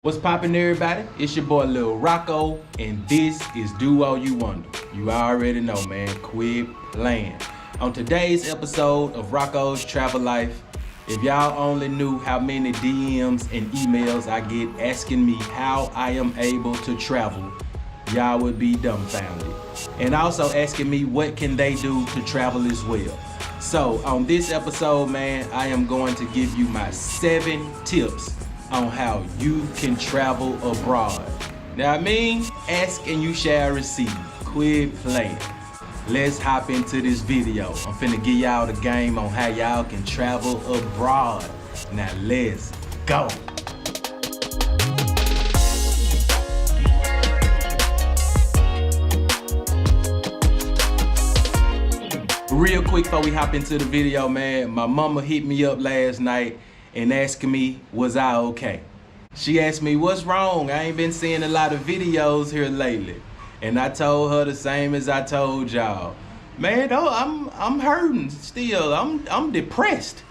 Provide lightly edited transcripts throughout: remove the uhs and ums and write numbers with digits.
What's poppin', everybody? It's your boy Lil Rocko, and this is duoUwander. You already know, man. Quit playing. On today's episode of Rocko's Travel Life, if y'all only knew how many DMs and emails I get asking me how I am able to travel, y'all would be dumbfounded. And also asking me what can they do to travel as well. So on this episode, man, I am going to give you my 7 tips on how you can travel abroad. Now ask and you shall receive. Quit playing. Let's hop into this video. I'm finna give y'all the game on how y'all can travel abroad. Now let's go. Real quick before we hop into the video, man, my mama hit me up last night and asking me, was I okay? She asked me, what's wrong? I ain't been seeing a lot of videos here lately. And I told her the same as I told y'all. Man, I'm hurting still. I'm depressed.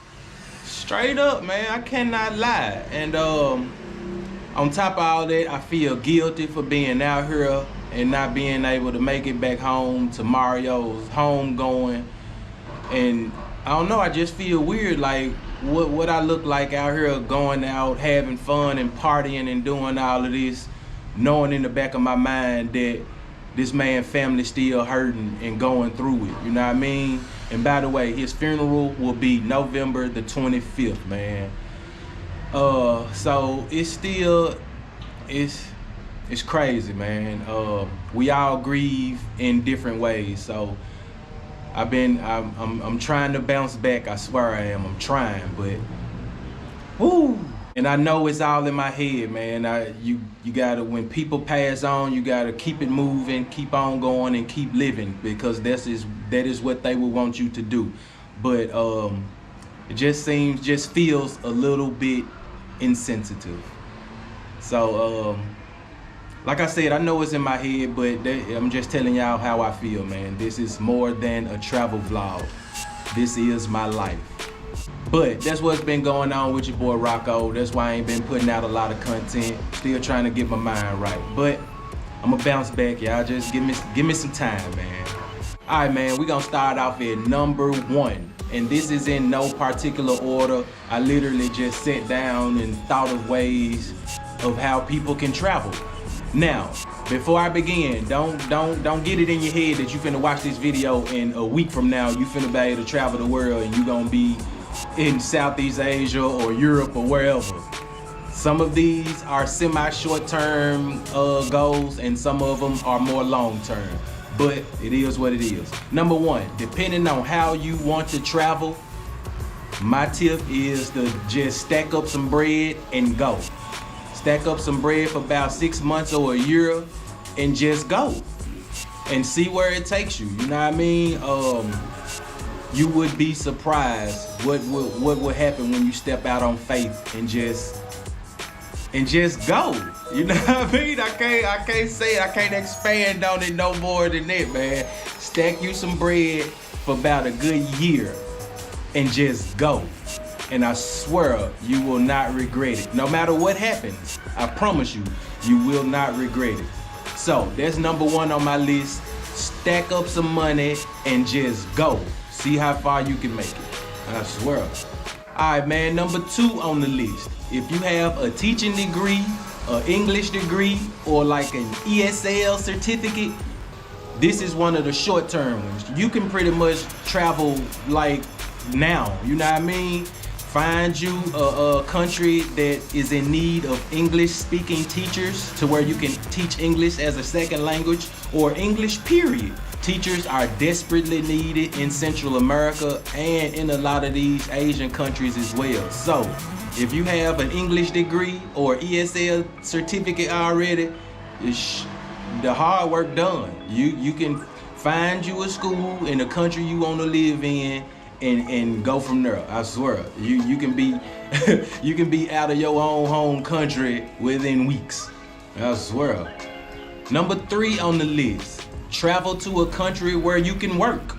Straight up, man, I cannot lie. And on top of all that, I feel guilty for being out here and not being able to make it back home to Mario's homegoing. And I don't know, I just feel weird, like what I look like out here going out, having fun and partying and doing all of this, knowing in the back of my mind that this man's family still hurting and going through it, you know what I mean? And by the way, his funeral will be November the 25th, man. So it's still, it's crazy, man. We all grieve in different ways, so I'm trying to bounce back. I swear I am. I'm trying, but whoo. And I know it's all in my head, man. You gotta, when people pass on, you gotta keep it moving, keep on going, and keep living, because that is what they will want you to do. But it just feels a little bit insensitive. So like I said, I know it's in my head, but I'm just telling y'all how I feel, man. This is more than a travel vlog. This is my life. But that's what's been going on with your boy Rocko. That's why I ain't been putting out a lot of content. Still trying to get my mind right. But I'm gonna bounce back, y'all. Just give me some time, man. All right, man, we gonna start off at number 1. And this is in no particular order. I literally just sat down and thought of ways of how people can travel. Now, before I begin, don't get it in your head that you finna watch this video and a week from now you finna be able to travel the world and you gonna be in Southeast Asia or Europe or wherever. Some of these are semi-short-term goals, and some of them are more long-term. But it is what it is. Number 1, depending on how you want to travel, my tip is to just stack up some bread and go. Stack up some bread for about 6 months or a year and just go and see where it takes you. You know what I mean? You would be surprised what would happen when you step out on faith and just go. You know what I mean? I can't say it. I can't expand on it no more than that, man. Stack you some bread for about a good year and just go. And I swear you will not regret it. No matter what happens, I promise you, you will not regret it. So that's number 1 on my list. Stack up some money and just go. See how far you can make it. I swear. All right, man, number 2 on the list. If you have a teaching degree, an English degree, or like an ESL certificate, this is one of the short-term ones. You can pretty much travel like now, you know what I mean? Find you a country that is in need of English-speaking teachers to where you can teach English as a second language or English, period. Teachers are desperately needed in Central America and in a lot of these Asian countries as well. So if you have an English degree or ESL certificate already, it's the hard work done. You can find you a school in the country you want to live in and go from there. I swear, you can be you can be out of your own home country within weeks. I swear. Number 3 on the list, travel to a country where you can work,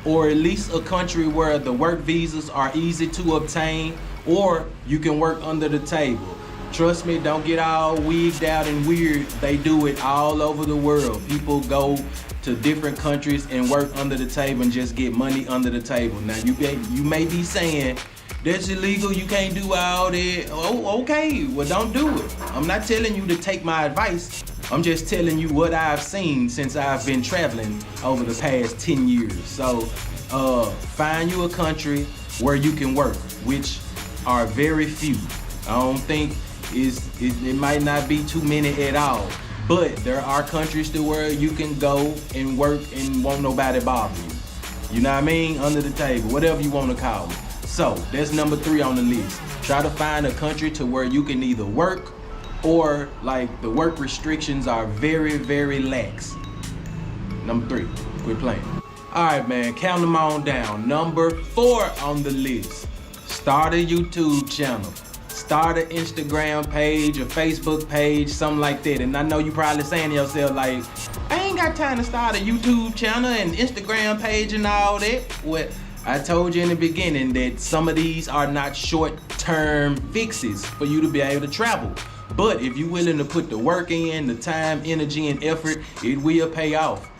or at least a country where the work visas are easy to obtain, or you can work under the table. Trust me, don't get all wigged out and weird. They do it all over the world. People go to different countries and work under the table and just get money under the table. Now you may be saying, that's illegal, you can't do all that. Oh, okay, well don't do it. I'm not telling you to take my advice. I'm just telling you what I've seen since I've been traveling over the past 10 years. So find you a country where you can work, which are very few. I don't think it might not be too many at all. But there are countries to where you can go and work and won't nobody bother you. You know what I mean? Under the table, whatever you want to call it. So that's number 3 on the list. Try to find a country to where you can either work or like the work restrictions are very, very lax. Number 3, quit playing. All right, man, count them on down. Number 4 on the list, start a YouTube channel. Start an Instagram page, a Facebook page, something like that. And I know you probably saying to yourself like, I ain't got time to start a YouTube channel and Instagram page and all that. Well, I told you in the beginning that some of these are not short-term fixes for you to be able to travel. But if you're willing to put the work in, the time, energy, and effort, it will pay off.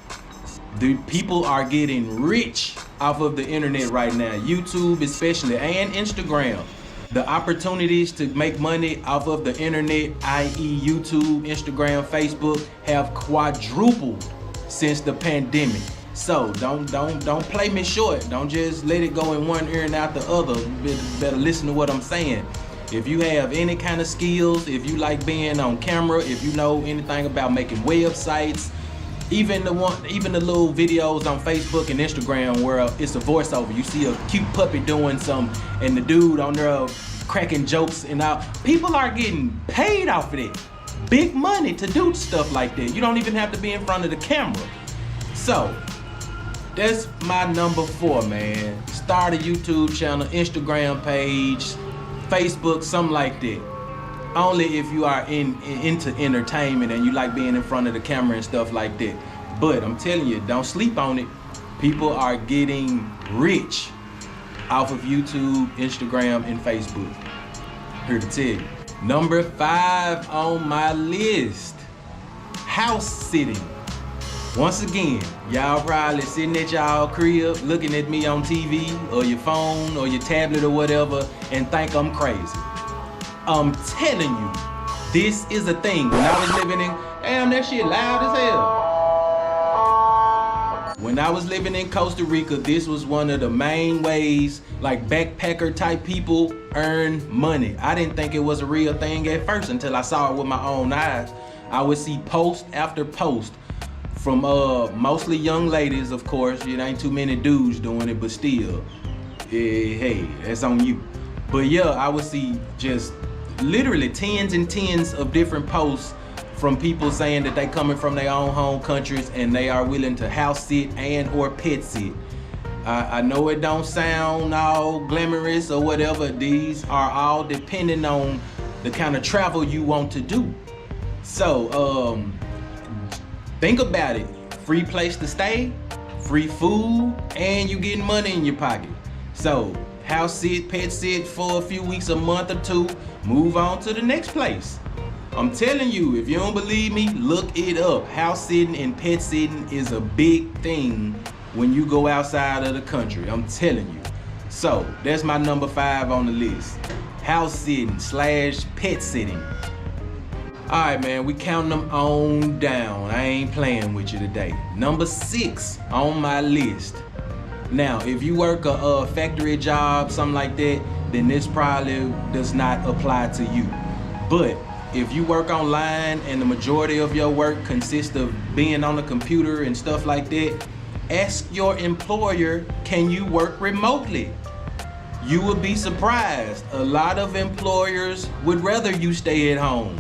The people are getting rich off of the internet right now, YouTube especially, and Instagram. The opportunities to make money off of the internet, i.e. YouTube, Instagram, Facebook, have quadrupled since the pandemic. So don't play me short. Don't just let it go in one ear and out the other. You better listen to what I'm saying. If you have any kind of skills, if you like being on camera, if you know anything about making websites, even the little videos on Facebook and Instagram where it's a voiceover. You see a cute puppy doing something and the dude on there cracking jokes and all. People are getting paid off of it. Big money to do stuff like that. You don't even have to be in front of the camera. So that's my number 4, man. Start a YouTube channel, Instagram page, Facebook, something like that. Only if you are into entertainment and you like being in front of the camera and stuff like that. But I'm telling you, don't sleep on it. People are getting rich off of YouTube, Instagram, and Facebook. Here to tell you. Number 5 on my list, house sitting. Once again, y'all probably sitting at y'all crib looking at me on TV or your phone or your tablet or whatever and think I'm crazy. I'm telling you, this is a thing. When I was living in, damn, that shit loud as hell. When I was living in Costa Rica, this was one of the main ways like backpacker type people earn money. I didn't think it was a real thing at first until I saw it with my own eyes. I would see post after post from mostly young ladies, of course. It ain't too many dudes doing it, but still, hey, that's on you. But yeah, I would see just literally tens and tens of different posts from people saying that they coming from their own home countries and they are willing to house sit and or pet sit. I know it don't sound all glamorous or whatever. These are all depending on the kind of travel you want to do. So think about it. Free place to stay, free food, and you getting money in your pocket. So house sit, pet sit for a few weeks, a month or 2, move on to the next place. I'm telling you, if you don't believe me, look it up. House sitting and pet sitting is a big thing when you go outside of the country. I'm telling you. So that's my number 5 on the list. House sitting / pet sitting. All right, man, we counting them on down. I ain't playing with you today. Number 6 on my list. Now, if you work a factory job, something like that, then this probably does not apply to you. But if you work online and the majority of your work consists of being on the computer and stuff like that, ask your employer, can you work remotely? You would be surprised. A lot of employers would rather you stay at home.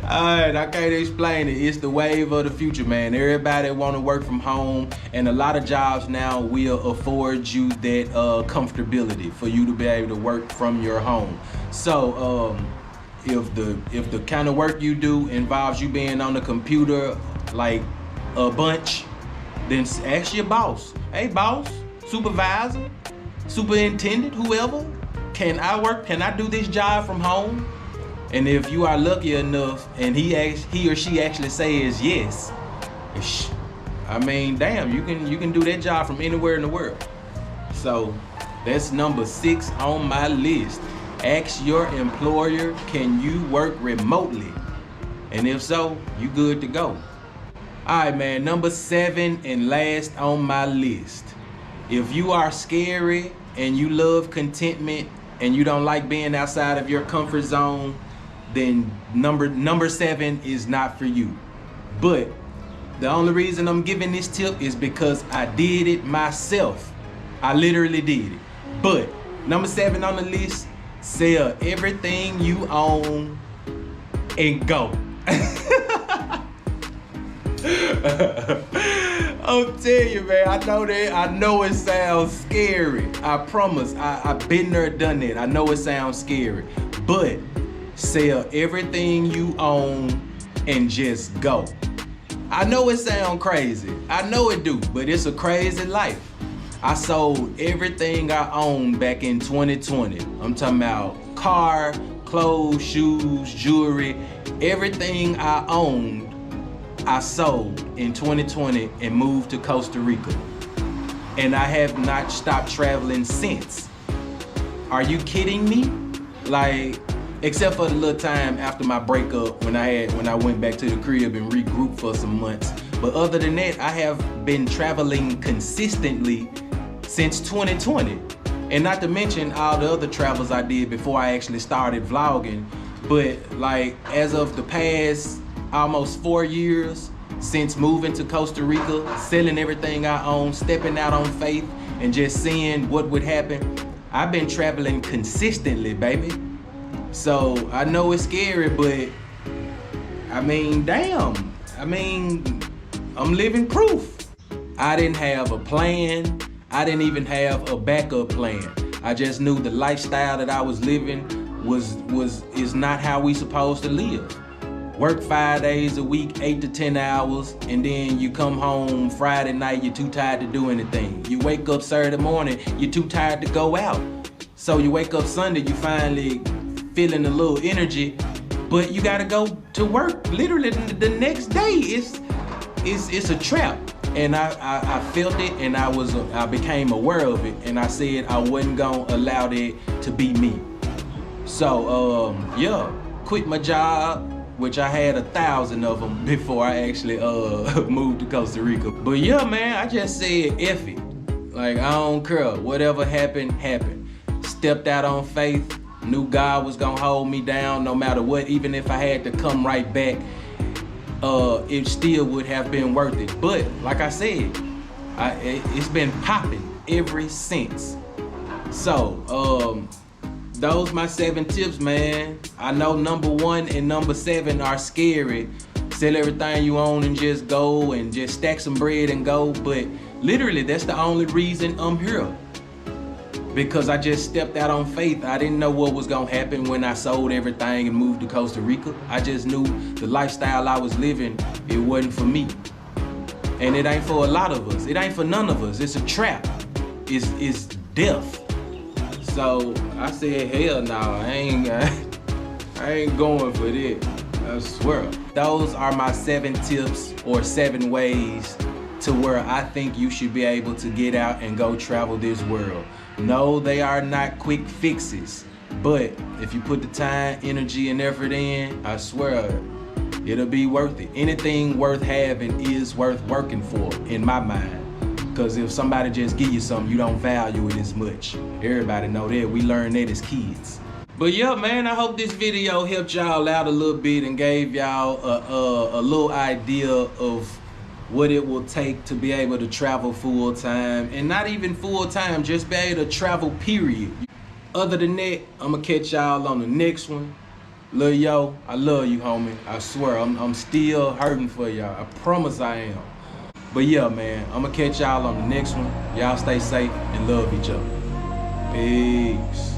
Alright, I can't explain it. It's the wave of the future, man. Everybody want to work from home, and a lot of jobs now will afford you that comfortability for you to be able to work from your home. So if the kind of work you do involves you being on the computer like a bunch, then ask your boss. Hey boss, supervisor, superintendent, whoever, can I do this job from home? And if you are lucky enough and he or she actually says yes, I mean, damn, you can do that job from anywhere in the world. So that's number 6 on my list. Ask your employer, can you work remotely? And if so, you good to go. All right, man, number 7 and last on my list. If you are scary and you love contentment and you don't like being outside of your comfort zone, then number 7 is not for you. But the only reason I'm giving this tip is because I did it myself. I literally did it. But number 7 on the list, sell everything you own and go. I'm telling you, man, I know it sounds scary. I promise, I've been there, done that. I know it sounds scary, but sell everything you own and just go. I know it sounds crazy. I know it do, but it's a crazy life. I sold everything I owned back in 2020. I'm talking about car, clothes, shoes, jewelry, everything I owned, I sold in 2020 and moved to Costa Rica. And I have not stopped traveling since. Are you kidding me? Like, except for the little time after my breakup when I went back to the crib and regrouped for some months. But other than that, I have been traveling consistently since 2020. And not to mention all the other travels I did before I actually started vlogging. But like, as of the past almost 4 years since moving to Costa Rica, selling everything I own, stepping out on faith, and just seeing what would happen, I've been traveling consistently, baby. So I know it's scary, but I mean, damn. I mean, I'm living proof. I didn't have a plan. I didn't even have a backup plan. I just knew the lifestyle that I was living is not how we supposed to live. Work 5 days a week, 8 to 10 hours, and then you come home Friday night, you're too tired to do anything. You wake up Saturday morning, you're too tired to go out. So you wake up Sunday, you finally feeling a little energy, but you gotta go to work literally the next day. It's a trap. And I felt it, and I became aware of it, and I said I wasn't gonna allow that to be me. So yeah, quit my job, which I had 1,000 of them before I actually moved to Costa Rica. But yeah, man, I just said F it. Like, I don't care, whatever happened, happened. Stepped out on faith, knew God was gonna hold me down no matter what. Even if I had to come right back, it still would have been worth it. But like I said, it's been popping ever since. So those my 7 tips, man. I know number 1 and number 7 are scary. Sell everything you own and just go, and just stack some bread and go. But literally, that's the only reason I'm here. Because I just stepped out on faith. I didn't know what was gonna happen when I sold everything and moved to Costa Rica. I just knew the lifestyle I was living, it wasn't for me. And it ain't for a lot of us. It ain't for none of us. It's a trap. It's death. So I said, hell no, I ain't going for that. I swear. Those are my 7 tips or 7 ways to where I think you should be able to get out and go travel this world. No, they are not quick fixes, but if you put the time, energy, and effort in, I swear it'll be worth it. Anything worth having is worth working for, in my mind. Because if somebody just give you something, you don't value it as much. Everybody know that. We learned that as kids. But yeah, man, I hope this video helped y'all out a little bit and gave y'all a little idea of what it will take to be able to travel full time, and not even full time, just be able to travel, period. Other than that, I'm gonna catch y'all on the next one. Lil yo, I love you, homie. I swear, I'm still hurting for y'all. I promise I am. But yeah, man, I'm gonna catch y'all on the next one. Y'all stay safe and love each other. Peace.